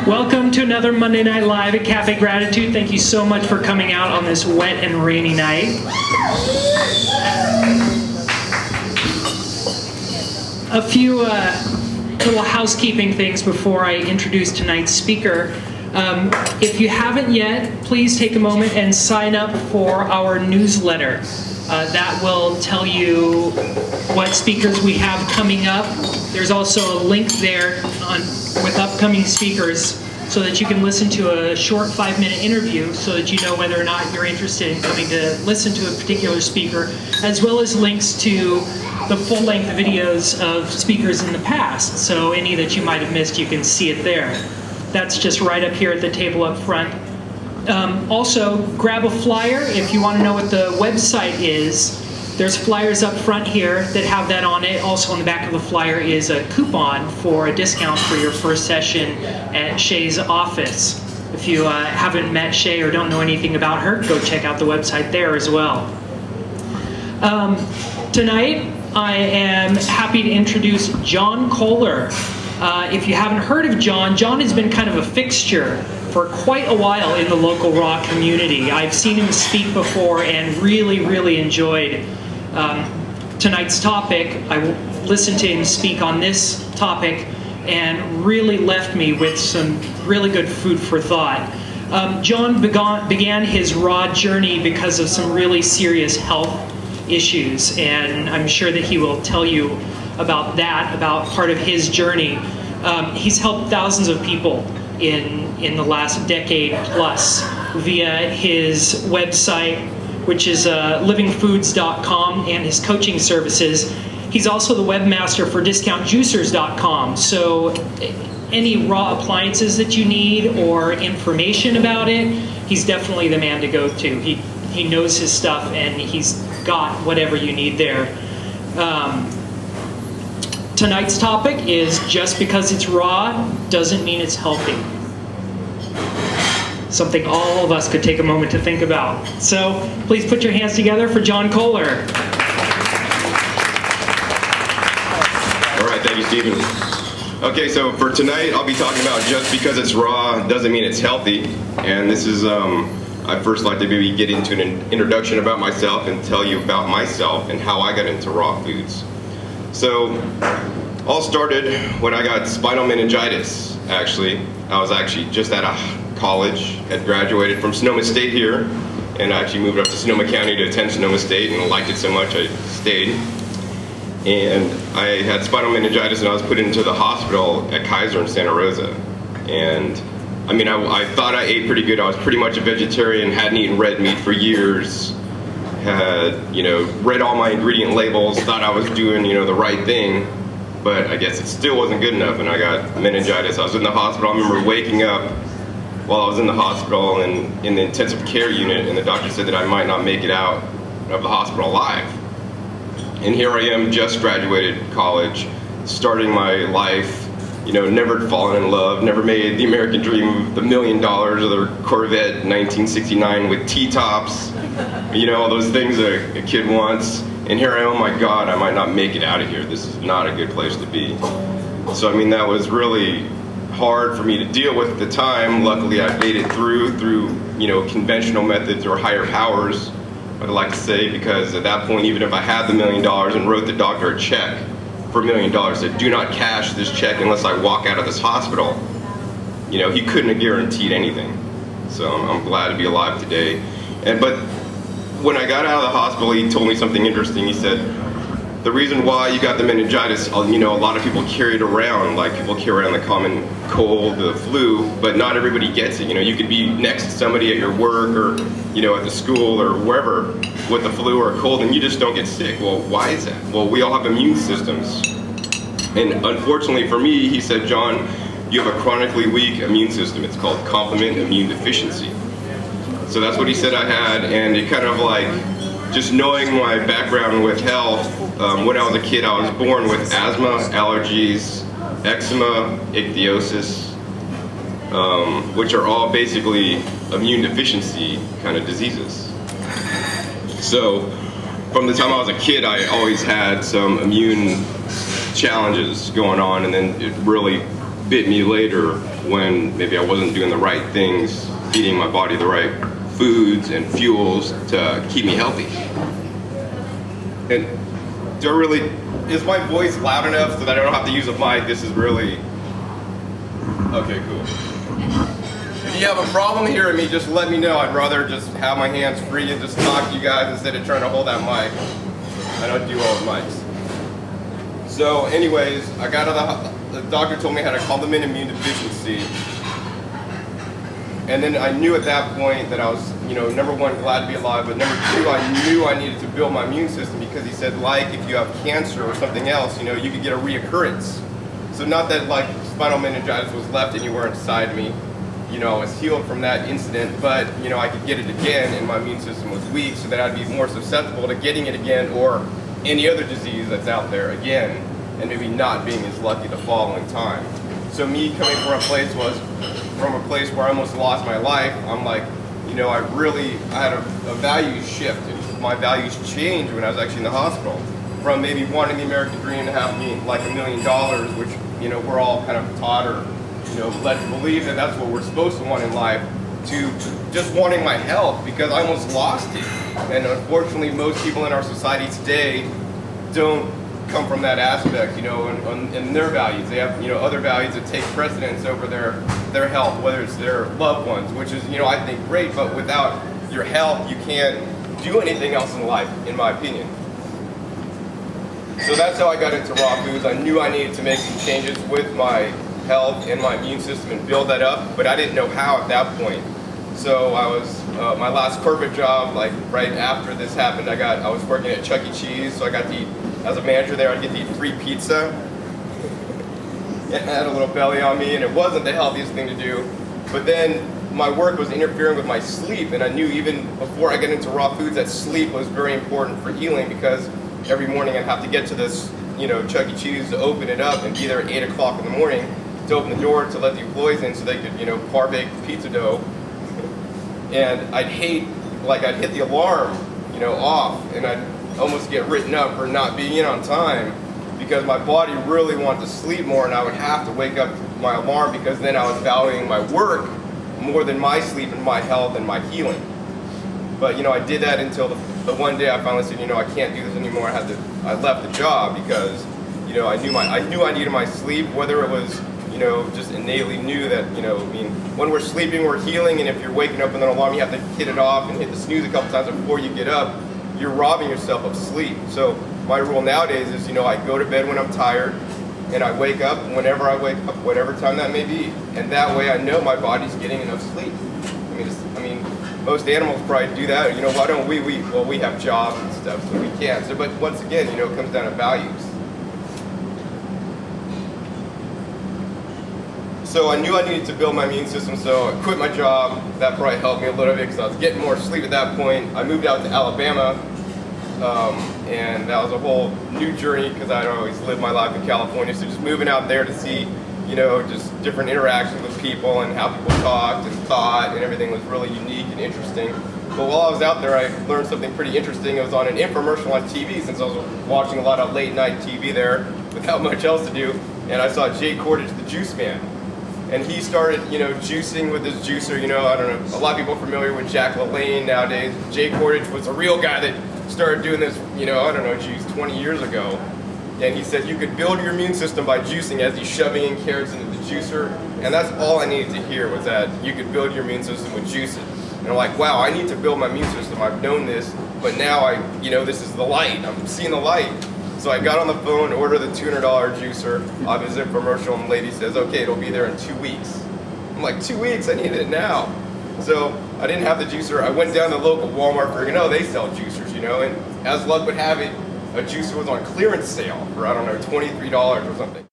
Welcome to another Monday Night Live at Cafe Gratitude. Thank you so much for coming out on this wet and rainy night. A few little housekeeping things before I introduce tonight's speaker. If you haven't yet, please take a moment and sign up for our newsletter. That will tell you what speakers we have coming up. There's also a link there with upcoming speakers so that you can listen to a short 5-minute interview so that you know whether or not you're interested in coming to listen to a particular speaker, as well as links to the full-length videos of speakers in the past. So any that you might have missed, you can see it there. That's just right up here at the table up front. Also, grab a flyer if you want to know what the website is. There's flyers up front here that have that on it. Also on the back of the flyer is a coupon for a discount for your first session at Shea's office. If you haven't met Shea or don't know anything about her, go check out the website there as well. Tonight, I am happy to introduce John Kohler. If you haven't heard of John, John has been kind of a fixture for quite a while in the local rock community. I've seen him speak before and really enjoyed tonight's topic. I listened to him speak on this topic and really left me with some really good food for thought. John began his raw journey because of some really serious health issues, and I'm sure that he will tell you about that, about part of his journey. He's helped thousands of people in the last decade plus via his website, which is livingfoods.com, and his coaching services. He's also the webmaster for discountjuicers.com. So any raw appliances that you need or information about it, he's definitely the man to go to. He knows his stuff and he's got whatever you need there. Tonight's topic is just because it's raw doesn't mean it's healthy. Something all of us could take a moment to think about. So please put your hands together for John Kohler. All right, thank you, Stephen. Okay, so for tonight, I'll be talking about just because it's raw doesn't mean it's healthy. And this is, I'd first like to maybe get into an introduction about myself and tell you about myself and how I got into raw foods. So, all started when I got spinal meningitis, actually. I was actually just out of college, had graduated from Sonoma State here, and I actually moved up to Sonoma County to attend Sonoma State and liked it so much I stayed. And I had spinal meningitis and I was put into the hospital at Kaiser in Santa Rosa. And I mean, I thought I ate pretty good. I was pretty much a vegetarian, hadn't eaten red meat for years. Had, read all my ingredient labels, thought I was doing, the right thing, but I guess it still wasn't good enough, and I got meningitis. I was in the hospital. I remember waking up while I was in the hospital and in the intensive care unit, and the doctor said that I might not make it out of the hospital alive. And here I am, just graduated college, starting my life, never fallen in love, never made the American dream of the $1 million or the Corvette 1969 with T-tops, all those things that a kid wants. And here I am, oh my God, I might not make it out of here. This is not a good place to be. So, that was really hard for me to deal with at the time. Luckily, I made it through, conventional methods or higher powers, I'd like to say, because at that point, even if I had the $1 million and wrote the doctor a check for $1 million, said, do not cash this check unless I walk out of this hospital, he couldn't have guaranteed anything. So I'm glad to be alive today. But when I got out of the hospital, he told me something interesting. He said, the reason why you got the meningitis, a lot of people carry it around, like people carry around the common cold, the flu, but not everybody gets it. You could be next to somebody at your work or, at the school or wherever with the flu or a cold and you just don't get sick. Well, why is that? Well, we all have immune systems. And unfortunately for me, he said, John, you have a chronically weak immune system. It's called complement immune deficiency. So that's what he said I had, and it kind of like, just knowing my background with health, when I was a kid, I was born with asthma, allergies, eczema, ichthyosis, which are all basically immune deficiency kind of diseases. So from the time I was a kid, I always had some immune challenges going on, and then it really bit me later when maybe I wasn't doing the right things, feeding my body the right foods and fuels to keep me healthy. And is my voice loud enough so that I don't have to use a mic? This is really, okay, cool. If you have a problem hearing me, just let me know. I'd rather just have my hands free and just talk to you guys instead of trying to hold that mic. I don't do all the mics. So anyways, I got to the doctor told me I had a complement immune deficiency. And then I knew at that point that I was, number one, glad to be alive, but number two, I knew I needed to build my immune system because he said, like, if you have cancer or something else, you could get a reoccurrence. So not that, like, spinal meningitis was left anywhere inside me. I was healed from that incident, but, I could get it again, and my immune system was weak, so that I'd be more susceptible to getting it again or any other disease that's out there again, and maybe not being as lucky the following time. So me coming from a place where I almost lost my life, I'm like, I had a value shift. My values changed when I was actually in the hospital. From maybe wanting the American dream to having like $1 million, which, we're all kind of taught or, led to believe that that's what we're supposed to want in life, to just wanting my health because I almost lost it. And unfortunately, most people in our society today don't come from that aspect, and their values. They have, other values that take precedence over their health, whether it's their loved ones, which is, I think great, but without your health, you can't do anything else in life, in my opinion. So that's how I got into raw foods. I knew I needed to make some changes with my health and my immune system and build that up, but I didn't know how at that point. So I was, my last corporate job, like right after this happened, I was working at Chuck E. Cheese, so I got to eat, as a manager there, I'd get to eat free pizza. It had a little belly on me, and it wasn't the healthiest thing to do. But then my work was interfering with my sleep, and I knew even before I got into raw foods that sleep was very important for healing because every morning I'd have to get to this, Chuck E. Cheese to open it up and be there at 8 o'clock in the morning to open the door to let the employees in so they could, par-bake pizza dough. And I'd hit the alarm, off, and I'd almost get written up for not being in on time because my body really wanted to sleep more, and I would have to wake up my alarm because then I was valuing my work more than my sleep and my health and my healing. But I did that until the one day I finally said, I can't do this anymore. I left the job because I knew I needed my sleep, whether it was just innately knew that, when we're sleeping, we're healing, and if you're waking up with an alarm, you have to hit it off and hit the snooze a couple times before you get up. You're robbing yourself of sleep. So my rule nowadays is, I go to bed when I'm tired, and I wake up whenever I wake up, whatever time that may be. And that way I know my body's getting enough sleep. Most animals probably do that. Why don't we? Well, we have jobs and stuff, so we can't. So, but once again, it comes down to values. So I knew I needed to build my immune system, so I quit my job. That probably helped me a little bit because I was getting more sleep at that point. I moved out to Alabama, and that was a whole new journey because I'd always lived my life in California. So just moving out there to see, just different interactions with people and how people talked and thought, and everything was really unique and interesting. But while I was out there, I learned something pretty interesting. It was on an infomercial on TV since I was watching a lot of late night TV there without much else to do, and I saw Jay Cordage, the juice man. And he started, juicing with his juicer. I don't know, a lot of people are familiar with Jack LaLanne nowadays. Jay Cordage was a real guy that started doing this, 20 years ago. And he said you could build your immune system by juicing as he's shoving in carrots into the juicer. And that's all I needed to hear was that you could build your immune system with juicing. And I'm like, wow, I need to build my immune system. I've known this, but now this is the light. I'm seeing the light. So I got on the phone, ordered the $200 juicer off his infomercial, and the lady says, okay, it'll be there in 2 weeks. I'm like, 2 weeks? I need it now. So I didn't have the juicer. I went down to the local Walmart for, they sell juicers, and as luck would have it, a juicer was on clearance sale for, $23 or something.